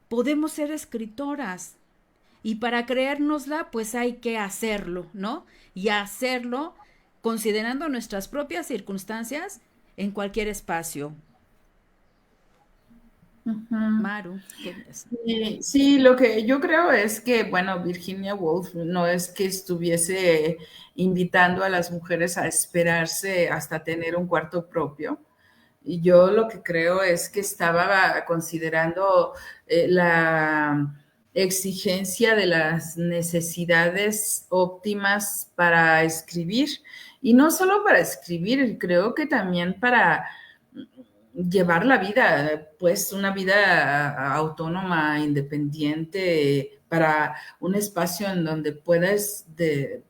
podemos ser escritoras. Y para creérnosla, pues hay que hacerlo, ¿no? Y hacerlo considerando nuestras propias circunstancias en cualquier espacio. Maru, ¿qué es?
sí, lo que yo creo es que, bueno, Virginia Woolf no es que estuviese invitando a las mujeres a esperarse hasta tener un cuarto propio. Y yo lo que creo es que estaba considerando la exigencia de las necesidades óptimas para escribir. Y no solo para escribir, creo que también para llevar la vida, pues una vida autónoma, independiente, para un espacio en donde puedas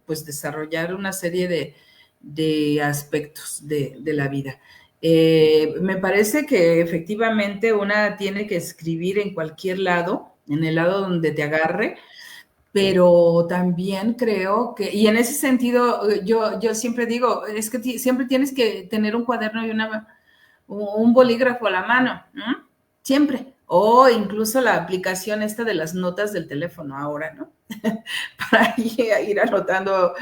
pues, desarrollar una serie de aspectos de la vida. Me parece que efectivamente una tiene que escribir en cualquier lado, en el lado donde te agarre, pero también creo que, y en ese sentido, yo siempre digo, es que siempre tienes que tener un cuaderno y un bolígrafo a la mano, ¿no? Siempre. O incluso la aplicación esta de las notas del teléfono ahora, ¿no? Para ir anotando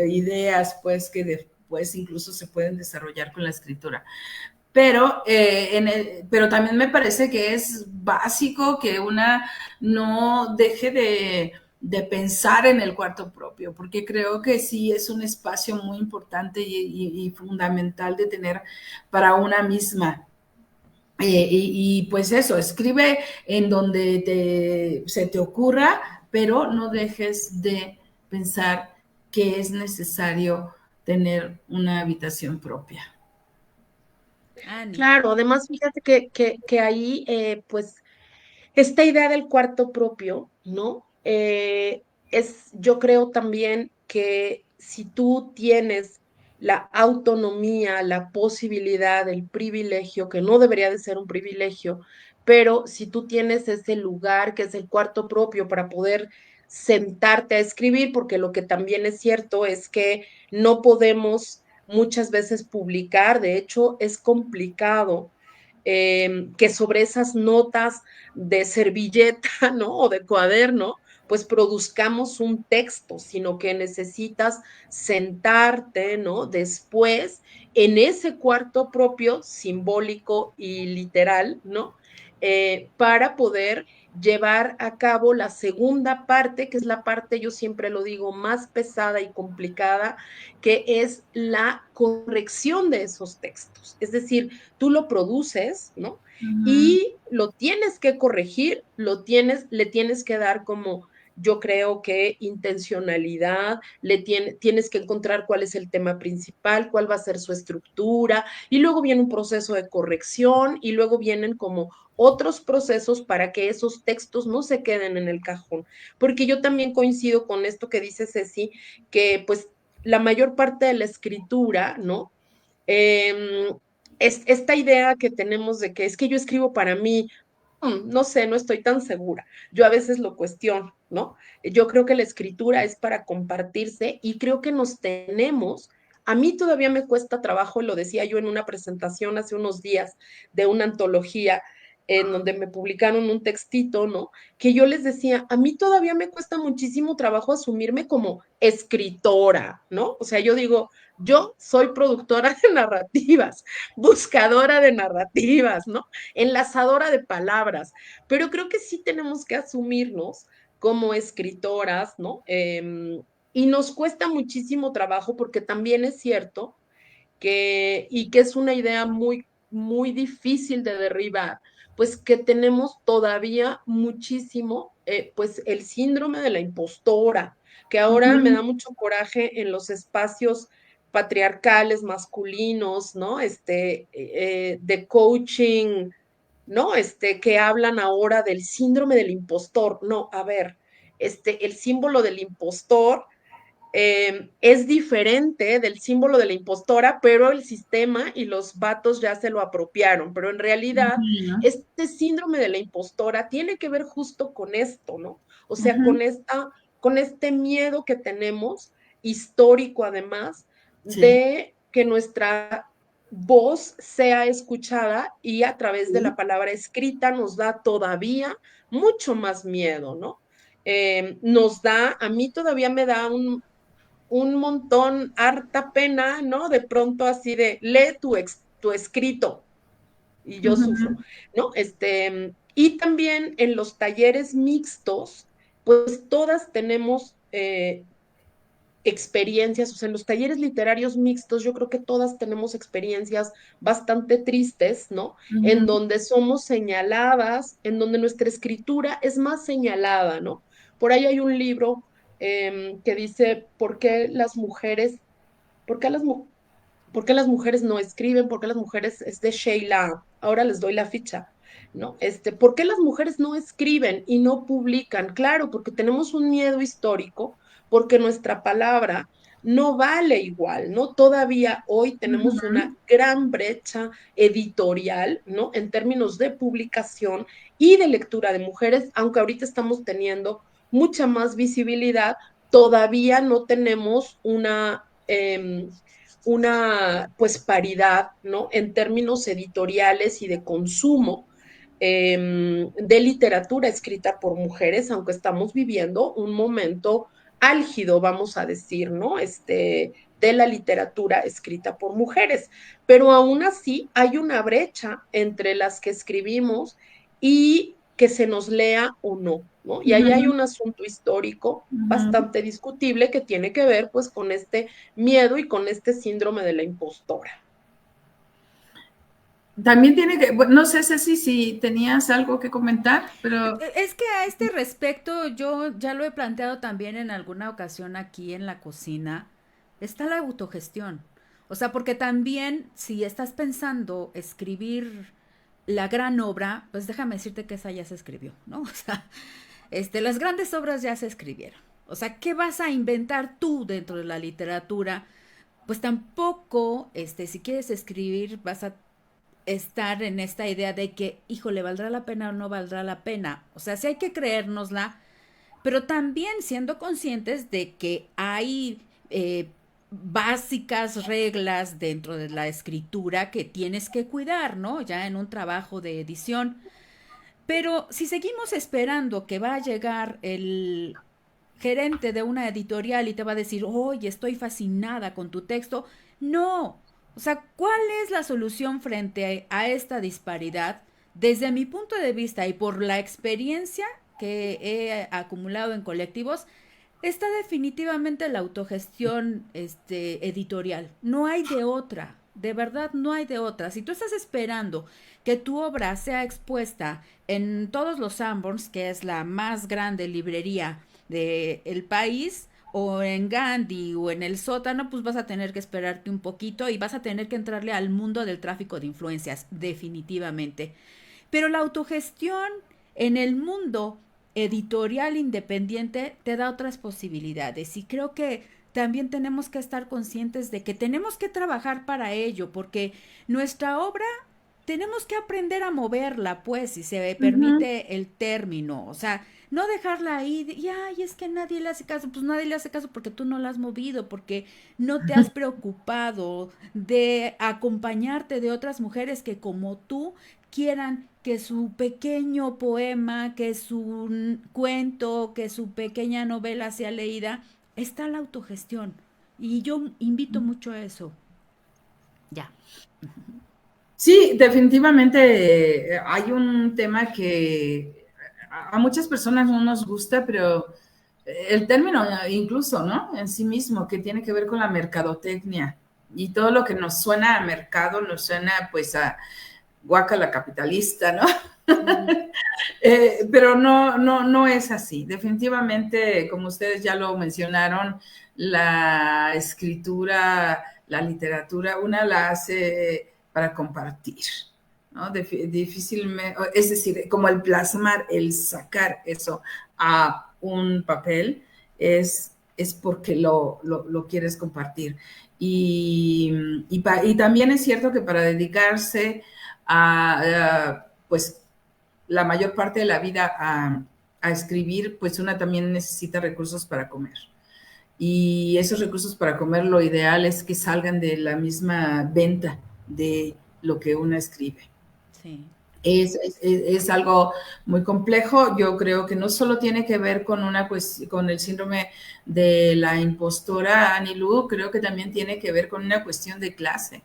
ideas, pues, que después incluso se pueden desarrollar con la escritura. Pero, pero también me parece que es básico que una no deje de pensar en el cuarto propio, porque creo que sí es un espacio muy importante y fundamental de tener para una misma. Y pues eso, escribe en donde se te ocurra, pero no dejes de pensar que es necesario tener una habitación propia.
Ani.
Claro, además fíjate que ahí, pues, esta idea del cuarto propio, ¿no? Yo creo también que si tú tienes la autonomía, la posibilidad, el privilegio, que no debería de ser un privilegio, pero si tú tienes ese lugar que es el cuarto propio para poder sentarte a escribir, porque lo que también es cierto es que no podemos muchas veces publicar, de hecho es complicado que sobre esas notas de servilleta, ¿no? O de cuaderno, pues produzcamos un texto, sino que necesitas sentarte, ¿no? Después, en ese cuarto propio, simbólico y literal, ¿no? Para poder llevar a cabo la segunda parte, que es la parte, yo siempre lo digo, más pesada y complicada, que es la corrección de esos textos. Es decir, tú lo produces, ¿no? Y lo tienes que corregir, le tienes que dar como, yo creo que intencionalidad, tienes que encontrar cuál es el tema principal, cuál va a ser su estructura, y luego viene un proceso de corrección, y luego vienen como otros procesos para que esos textos no se queden en el cajón. Porque yo también coincido con esto que dice Ceci, que pues la mayor parte de la escritura, ¿no? Es esta idea que tenemos de que es que yo escribo para mí, no sé, no estoy tan segura. Yo a veces lo cuestiono, ¿no? Yo creo que la escritura es para compartirse y creo que nos tenemos. A mí todavía me cuesta trabajo, lo decía yo en una presentación hace unos días de una antología en donde me publicaron un textito, ¿no? Que yo les decía, a mí todavía me cuesta muchísimo trabajo asumirme como escritora, ¿no? O sea, yo digo, yo soy productora de narrativas, buscadora de narrativas, ¿no? Enlazadora de palabras, pero creo que sí tenemos que asumirnos como escritoras, ¿no? Y nos cuesta muchísimo trabajo porque también es cierto y que es una idea muy, muy difícil de derribar, pues que tenemos todavía muchísimo, pues el síndrome de la impostora, que ahora me da mucho coraje en los espacios patriarcales, masculinos, ¿no? De coaching, ¿no? Que hablan ahora del síndrome del impostor. No, a ver, el símbolo del impostor es diferente del símbolo de la impostora, pero el sistema y los vatos ya se lo apropiaron. Pero en realidad, este síndrome de la impostora tiene que ver justo con esto, ¿no? O sea, con este miedo que tenemos, histórico además,
Sí.
de que nuestra voz sea escuchada y a través de la palabra escrita nos da todavía mucho más miedo, ¿no? A mí todavía me da un montón, harta pena, ¿no? De pronto así de, lee tu escrito y yo sufro, ¿no? Y también en los talleres mixtos, pues todas tenemos experiencias, o sea, en los talleres literarios mixtos, yo creo que todas tenemos experiencias bastante tristes, ¿no? En donde somos señaladas, en donde nuestra escritura es más señalada, ¿no? Por ahí hay un libro que dice, por qué las, por qué las mujeres no escriben? ¿Por qué las mujeres, es de Sheila, ahora les doy la ficha, ¿no? ¿Por qué las mujeres no escriben y no publican? Claro, porque tenemos un miedo histórico, porque nuestra palabra no vale igual, ¿no? Todavía hoy tenemos una gran brecha editorial, ¿no? En términos de publicación y de lectura de mujeres, aunque ahorita estamos teniendo mucha más visibilidad, todavía no tenemos una pues paridad, ¿no? En términos editoriales y de consumo de literatura escrita por mujeres, aunque estamos viviendo un momento álgido, vamos a decir, ¿no? De la literatura escrita por mujeres. Pero aún así hay una brecha entre las que escribimos y que se nos lea o no, ¿no? Y ahí hay un asunto histórico bastante discutible que tiene que ver pues con este miedo y con este síndrome de la impostora.
También tiene que, no sé Ceci, si tenías algo que comentar, pero...
Es que a este respecto yo ya lo he planteado también en alguna ocasión aquí en la cocina, está la autogestión. O sea, porque también si estás pensando escribir la gran obra, pues déjame decirte que esa ya se escribió, ¿no? O sea, las grandes obras ya se escribieron. O sea, ¿qué vas a inventar tú dentro de la literatura? Pues tampoco, si quieres escribir, vas a estar en esta idea de que, híjole, ¿valdrá la pena o no valdrá la pena? O sea, sí hay que creérnosla, pero también siendo conscientes de que hay básicas reglas dentro de la escritura que tienes que cuidar, ¿no? Ya en un trabajo de edición. Pero si seguimos esperando que va a llegar el gerente de una editorial y te va a decir, oye, estoy fascinada con tu texto, no. O sea, ¿cuál es la solución frente a esta disparidad? desde mi punto de vista y por la experiencia que he acumulado en colectivos, está definitivamente la autogestión editorial. No hay de otra. De verdad, no hay de otra. Si tú estás esperando que tu obra sea expuesta en todos los Sanborns, que es la más grande librería del país, o en Gandhi o en el sótano, pues vas a tener que esperarte un poquito y vas a tener que entrarle al mundo del tráfico de influencias, definitivamente. Pero la autogestión en el mundo editorial independiente te da otras posibilidades y creo que también tenemos que estar conscientes de que tenemos que trabajar para ello, porque nuestra obra tenemos que aprender a moverla, pues, si se
Ujú.
permite el término, o sea, no dejarla ahí y ay, es que nadie le hace caso, pues nadie le hace caso porque tú no la has movido, porque no te has preocupado de acompañarte de otras mujeres que como tú quieran que su pequeño poema, que su cuento, que su pequeña novela sea leída. Está la autogestión y yo invito mucho a eso. Ya.
Sí, definitivamente hay un tema que a muchas personas no nos gusta, pero el término incluso, ¿no? En sí mismo, que tiene que ver con la mercadotecnia y todo lo que nos suena a mercado, nos suena pues a guácala capitalista, ¿no?
Ujú.
Pero no es así. Definitivamente, como ustedes ya lo mencionaron, la escritura, la literatura, una la hace para compartir, ¿no? Difícilmente, es decir, como el plasmar, el sacar eso a un papel es porque lo quieres compartir. Y también es cierto que para dedicarse pues la mayor parte de la vida a escribir, pues una también necesita recursos para comer. Y esos recursos para comer lo ideal es que salgan de la misma venta de lo que uno escribe.
Sí.
Es algo muy complejo. Yo creo que no solo tiene que ver con con el síndrome de la impostora Annie Lu, creo que también tiene que ver con una cuestión de clase.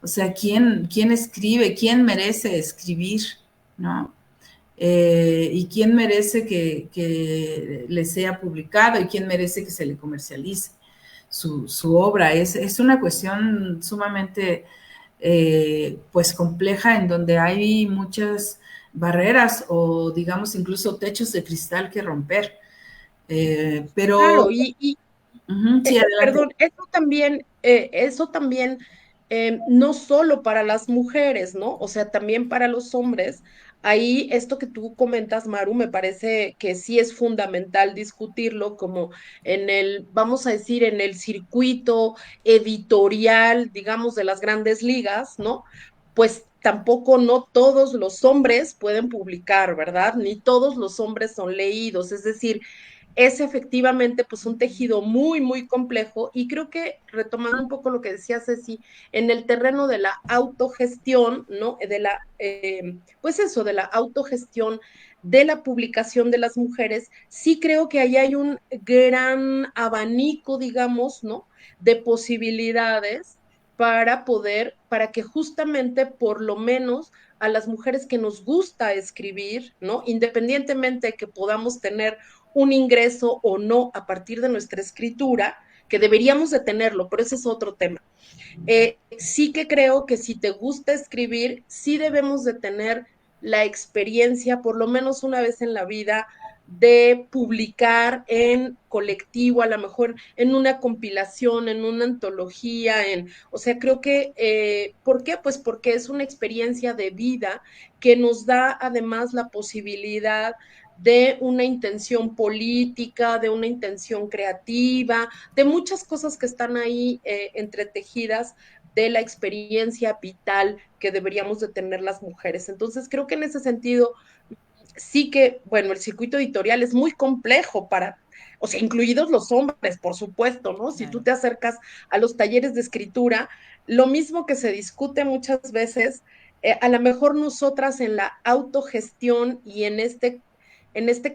O sea, ¿quién escribe? ¿Quién merece escribir? ¿No? Y quién merece que le sea publicado y quién merece que se le comercialice su obra. Es una cuestión sumamente pues compleja en donde hay muchas barreras o digamos incluso techos de cristal que romper. Pero,
Claro, y,
sí, adelante.
perdón, eso también no solo para las mujeres, ¿no? O sea, también para los hombres. Ahí esto que tú comentas, Maru, me parece que sí es fundamental discutirlo como vamos a decir, en el circuito editorial, digamos, de las grandes ligas, ¿no? Pues tampoco no todos los hombres pueden publicar, ¿verdad? Ni todos los hombres son leídos, es decir, es efectivamente pues un tejido muy, muy complejo y creo que retomando un poco lo que decía Ceci, en el terreno de la autogestión, ¿no? Pues eso, de la autogestión de la publicación de las mujeres, sí creo que ahí hay un gran abanico, digamos, ¿no? De posibilidades para que justamente por lo menos a las mujeres que nos gusta escribir, ¿no? Independientemente de que podamos tener un ingreso o no a partir de nuestra escritura, que deberíamos de tenerlo, pero ese es otro tema. Sí que creo que si te gusta escribir, sí debemos de tener la experiencia, por lo menos una vez en la vida, de publicar en colectivo, a lo mejor en una compilación, en una antología, o sea, creo que, ¿por qué? Pues porque es una experiencia de vida que nos da además la posibilidad de una intención política, de una intención creativa, de muchas cosas que están ahí entretejidas de la experiencia vital que deberíamos de tener las mujeres. Entonces, creo que en ese sentido, sí que, bueno, el circuito editorial es muy complejo o sea, incluidos los hombres, por supuesto, ¿no? Si tú
Claro.
te acercas a los talleres de escritura, lo mismo que se discute muchas veces, a lo mejor nosotras en la autogestión y en este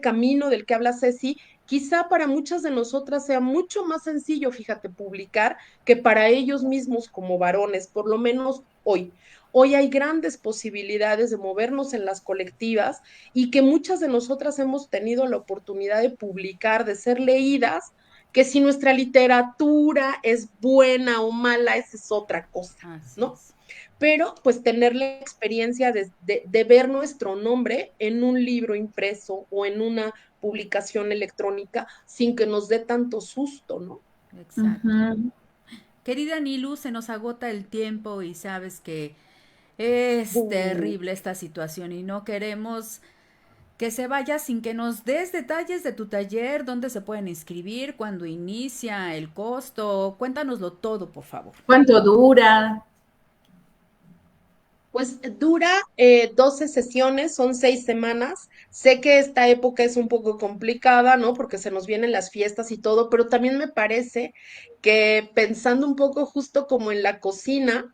camino del que habla Ceci, quizá para muchas de nosotras sea mucho más sencillo, fíjate, publicar que para ellos mismos como varones, por lo menos hoy. hoy hay grandes posibilidades de movernos en las colectivas y que muchas de nosotras hemos tenido la oportunidad de publicar, de ser leídas, que si nuestra literatura es buena o mala, esa es otra cosa,
Así
¿no?
es.
Pero pues tener la experiencia de ver nuestro nombre en un libro impreso o en una publicación electrónica sin que nos dé tanto susto, ¿no?
Exacto. Querida Nilu, se nos agota el tiempo y sabes que es
Uh,
terrible esta situación y no queremos que se vaya sin que nos des detalles de tu taller, dónde se pueden inscribir, cuándo inicia, el costo. Cuéntanoslo todo, por favor.
¿Cuánto dura?
Pues dura 12 sesiones, son 6 semanas. Sé que esta época es un poco complicada, ¿no? Porque se nos vienen las fiestas y todo, pero también me parece que pensando un poco justo como en la cocina,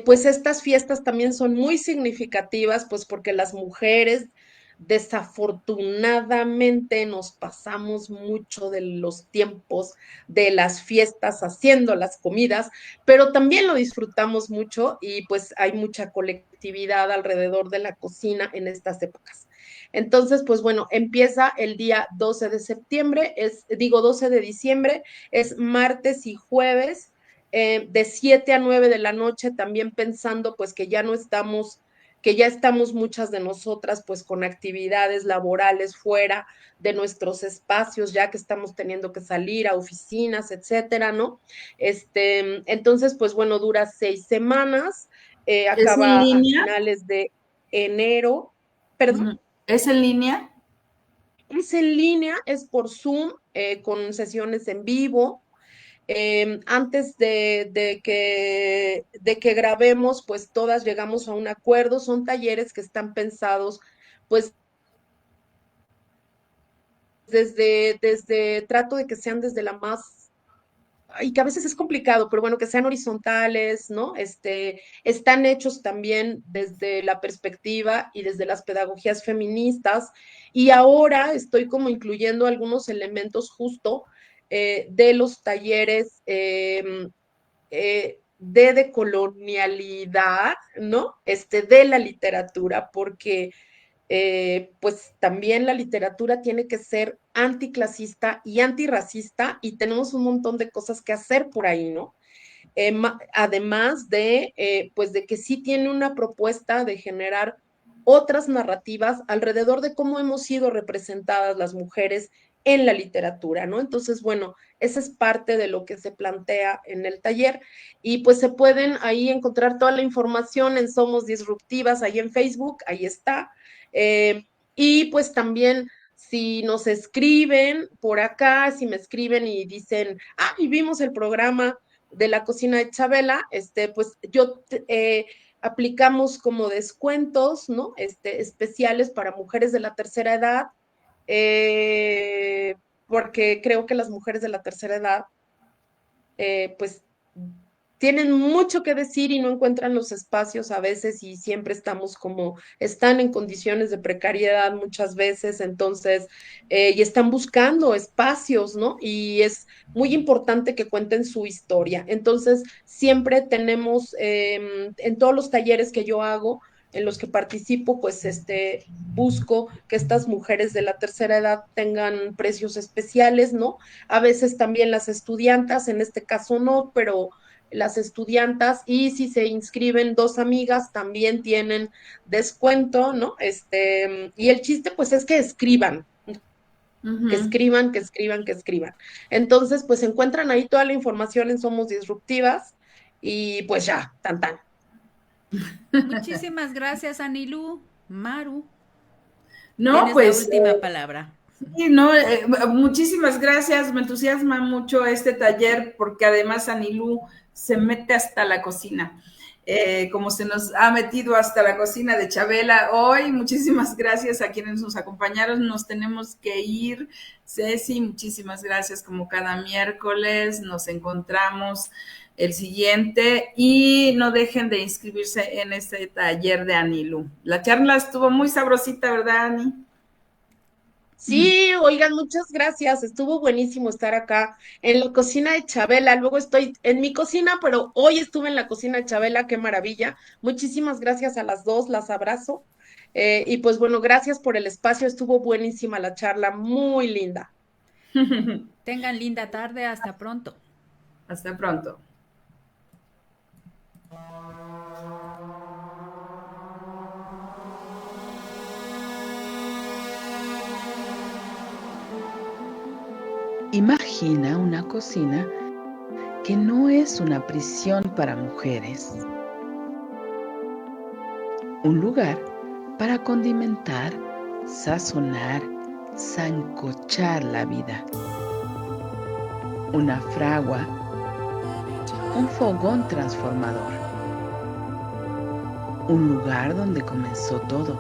pues estas fiestas también son muy significativas, pues porque las mujeres desafortunadamente nos pasamos mucho de los tiempos de las fiestas haciendo las comidas, pero también lo disfrutamos mucho y pues hay mucha colectividad alrededor de la cocina en estas épocas. Entonces, pues bueno, empieza el día 12 de septiembre, digo 12 de diciembre, es martes y jueves de 7 a 9 de la noche, también pensando pues que ya no estamos, que ya estamos muchas de nosotras pues con actividades laborales fuera de nuestros espacios, ya que estamos teniendo que salir a oficinas, etcétera, ¿no? Entonces, pues bueno, dura 6 semanas,
¿Es en
acaba a
línea?
finales de enero, perdón.
¿Es en línea?
Es en línea, es por Zoom, con sesiones en vivo, antes de que grabemos, pues todas llegamos a un acuerdo. Son talleres que están pensados, pues desde trato de que sean desde la más, y que a veces es complicado, pero bueno, que sean horizontales, ¿no? Están hechos también desde la perspectiva y desde las pedagogías feministas. Y ahora estoy como incluyendo algunos elementos justo de los talleres de decolonialidad, ¿no? De la literatura, porque pues también la literatura tiene que ser anticlasista y antirracista y tenemos un montón de cosas que hacer por ahí, ¿no? Además pues de que sí tiene una propuesta de generar otras narrativas alrededor de cómo hemos sido representadas las mujeres en la literatura, ¿no? Entonces, bueno, esa es parte de lo que se plantea en el taller y pues se pueden ahí encontrar toda la información en Somos Disruptivas, ahí en Facebook, ahí está. Eh, y pues también si nos escriben por acá, si me escriben y dicen, ah, y vimos el programa de la cocina de Chabela, pues yo aplicamos como descuentos, ¿no? Especiales para mujeres de la tercera edad, eh, porque creo que las mujeres de la tercera edad, pues tienen mucho que decir y no encuentran los espacios a veces y siempre estamos como, están en condiciones de precariedad muchas veces, entonces, y están buscando espacios, ¿no? Y es muy importante que cuenten su historia. Entonces, siempre tenemos, en todos los talleres que yo hago, en los que participo, pues busco que estas mujeres de la tercera edad tengan precios especiales, ¿no? A veces también las estudiantas, en este caso no, pero las estudiantas y si se inscriben dos amigas también tienen descuento, ¿no? Y el chiste pues es que escriban, que
Ujú.
escriban, que escriban, que escriban. Entonces pues encuentran ahí toda la información en Somos Disruptivas y pues ya, tan tan.
Muchísimas gracias, Anilú. Maru,
No,
tienes la
pues
última palabra.
sí, no, muchísimas gracias. Me entusiasma mucho este taller porque además Anilú se mete hasta la cocina. Como se nos ha metido hasta la cocina de Chabela hoy. Muchísimas gracias a quienes nos acompañaron. Nos tenemos que ir. Ceci, muchísimas gracias como cada miércoles. Nos encontramos el siguiente y no dejen de inscribirse en este taller de Anilú. La charla estuvo muy sabrosita, ¿verdad, Ani?
Sí, oigan, muchas gracias. Estuvo buenísimo estar acá en la cocina de Chabela. Luego estoy en mi cocina, pero hoy estuve en la cocina de Chabela. Qué maravilla. Muchísimas gracias a las dos, las abrazo. Y pues bueno, gracias por el espacio. Estuvo buenísima la charla, muy linda.
Tengan linda tarde, hasta pronto.
Hasta pronto.
Imagina una cocina que no es una prisión para mujeres. Un lugar para condimentar, sazonar, sancochar la vida. Una fragua, un fogón transformador. Un lugar donde comenzó todo.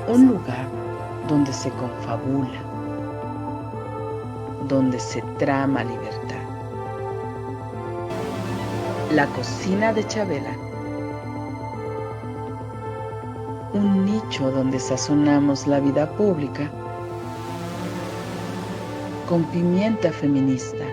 Un lugar donde se confabula, donde se trama libertad. La cocina de Chabela. Un nicho donde sazonamos la vida pública con pimienta feminista.